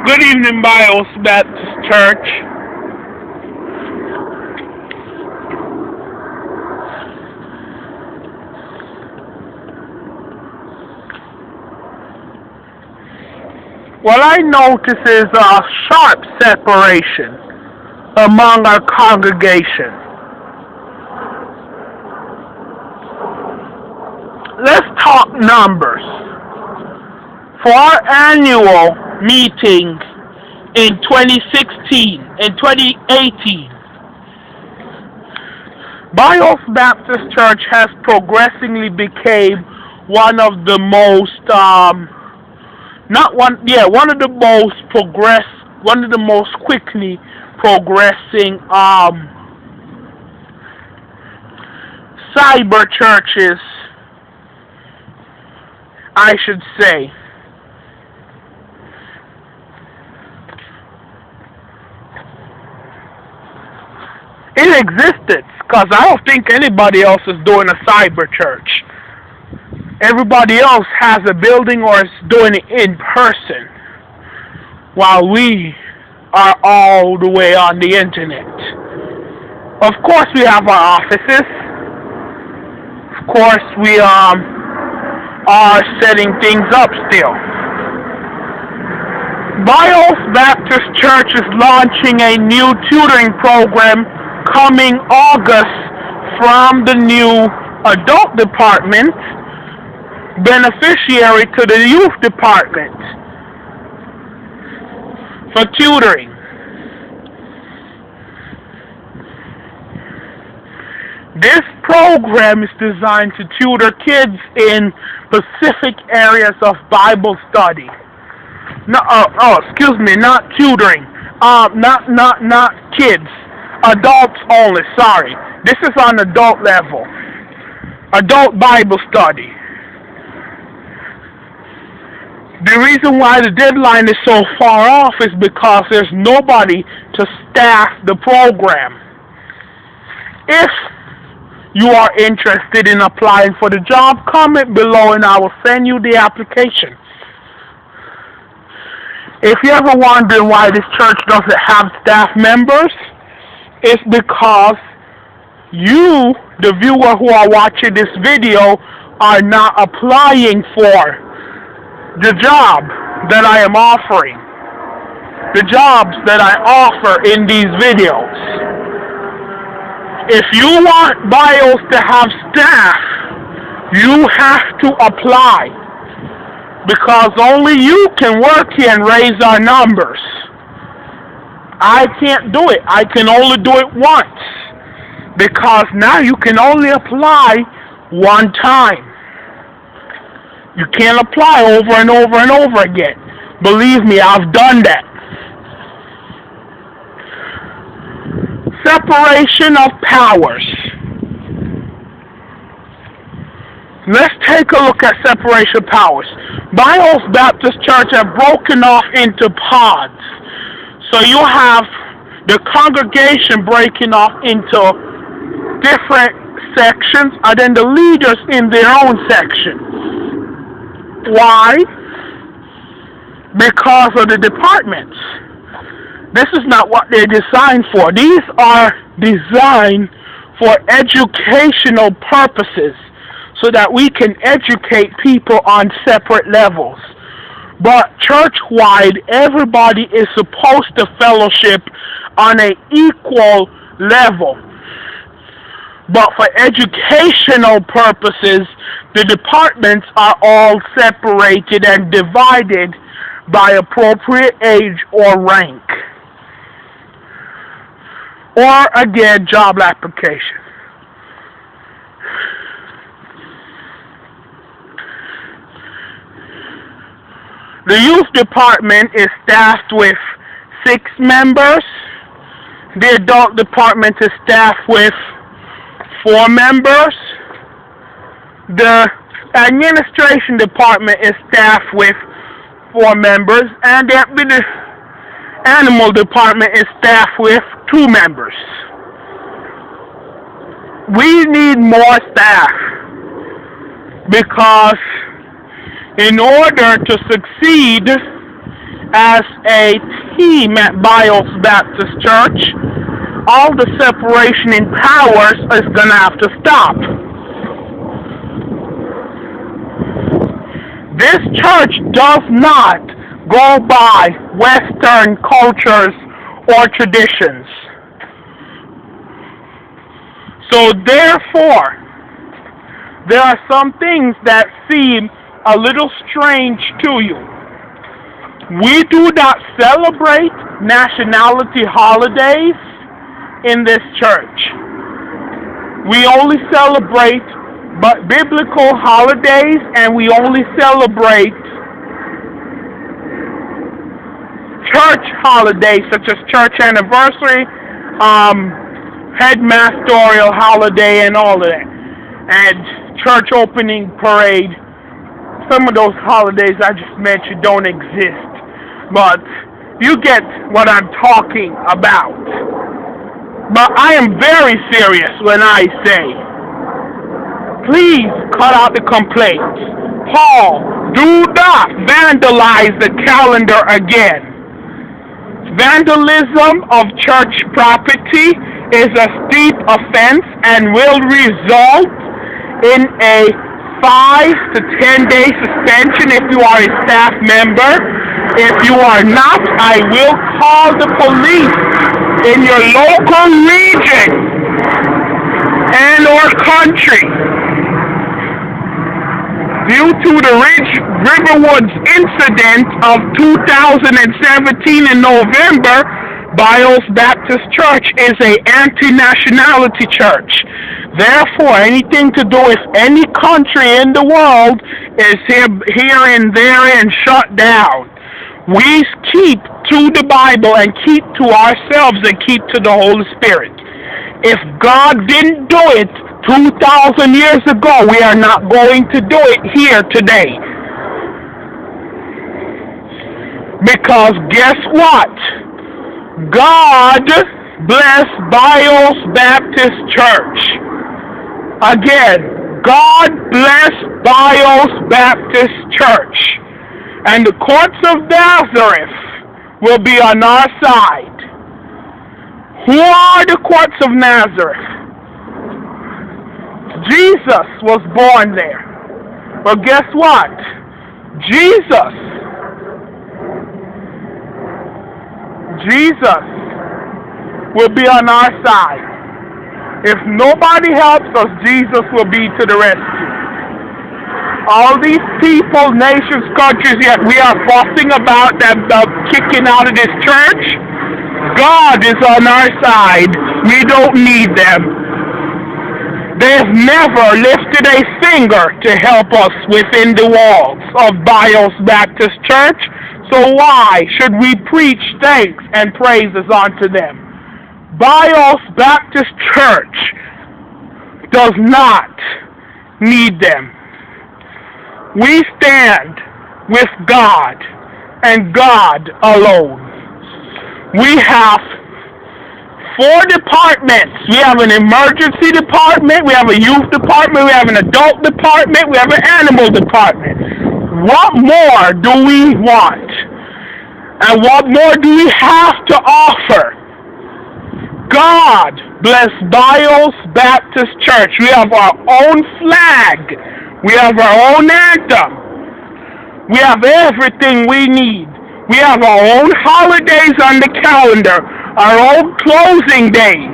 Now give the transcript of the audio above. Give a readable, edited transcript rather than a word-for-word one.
Good evening, Bios Baptist Church. What I notice is a sharp separation among our congregation. Let's talk numbers. For our annual meeting in 2016 and 2018, Bios Baptist Church has progressively became one of the most one of the most quickly progressing cyber churches, I should say. In existence, because I don't think anybody else is doing a cyber church. Everybody else has a building or is doing it in person, while we are all the way on the internet. Of course, we have our offices. Of course, we are setting things up still. Bios Baptist Church is launching a new tutoring program coming August from the new adult department, beneficiary to the youth department for tutoring. This program is designed to tutor kids in specific areas of Bible study. Not tutoring. Not kids. Adults only. Sorry. This is on adult level. Adult Bible study. The reason why the deadline is so far off is because there's nobody to staff the program. If you are interested in applying for the job, comment below and I will send you the application. If you're ever wondering why this church doesn't have staff members, it's because you, the viewer who are watching this video, are not applying for the job that I am offering, the jobs that I offer in these videos. If you want Bios to have staff, you have to apply, because only you can work here and raise our numbers. I can't do it. I can only do it once, because now you can only apply one time. You can't apply over and over and over again. Believe me, I've done that. Separation of powers. Let's take a look at separation of powers. Bios Baptist Church have broken off into pods. So you have the congregation breaking off into different sections, and then the leaders in their own section. Why? Because of the departments. This is not what they're designed for. These are designed for educational purposes, so that we can educate people on separate levels. But church-wide, everybody is supposed to fellowship on an equal level. But for educational purposes, the departments are all separated and divided by appropriate age or rank. Or, again, job application. The youth department is staffed with 6 members. The adult department is staffed with 4 members. The administration department is staffed with 4 members, and the animal department is staffed with 2 members. We need more staff, because in order to succeed as a team at Bios Baptist Church, all the separation in powers is going to have to stop. This church does not go by Western cultures or traditions. So therefore, there are some things that seem a little strange to you. We do not celebrate nationality holidays in this church. We only celebrate biblical holidays, and we only celebrate church holidays such as church anniversary, headmasterial holiday, and all of that, and church opening parade. Some of those holidays I just mentioned don't exist, but you get what I'm talking about. But I am very serious when I say, please cut out the complaints. Paul, do not vandalize the calendar again. Vandalism of church property is a steep offense and will result in a 5 to 10 day suspension if you are a staff member. If you are not, I will call the police in your local region and or country. Due to the Riverwoods incident of 2017 in November, Bios Baptist Church is an anti-nationality church. Therefore, anything to do with any country in the world is here and there and shut down. We keep to the Bible and keep to ourselves and keep to the Holy Spirit. If God didn't do it 2,000 years ago, we are not going to do it here today. Because guess what? God bless Bios Baptist Church. Again, God bless Bios Baptist Church. And the courts of Nazareth will be on our side. Who are the courts of Nazareth? Jesus was born there. But guess what? Jesus will be on our side. If nobody helps us, Jesus will be to the rescue. All these people, nations, countries, yet we are fussing about them kicking out of this church. God is on our side. We don't need them. They've never lifted a finger to help us within the walls of Bios Baptist Church. So why should we preach thanks and praises unto them? Bios Baptist Church does not need them. We stand with God and God alone. We have 4 departments. We have an emergency department, we have a youth department, we have an adult department, we have an animal department. What more do we want? And what more do we have to offer? God bless Bios Baptist Church. We have our own flag. We have our own anthem. We have everything we need. We have our own holidays on the calendar, our own closing days.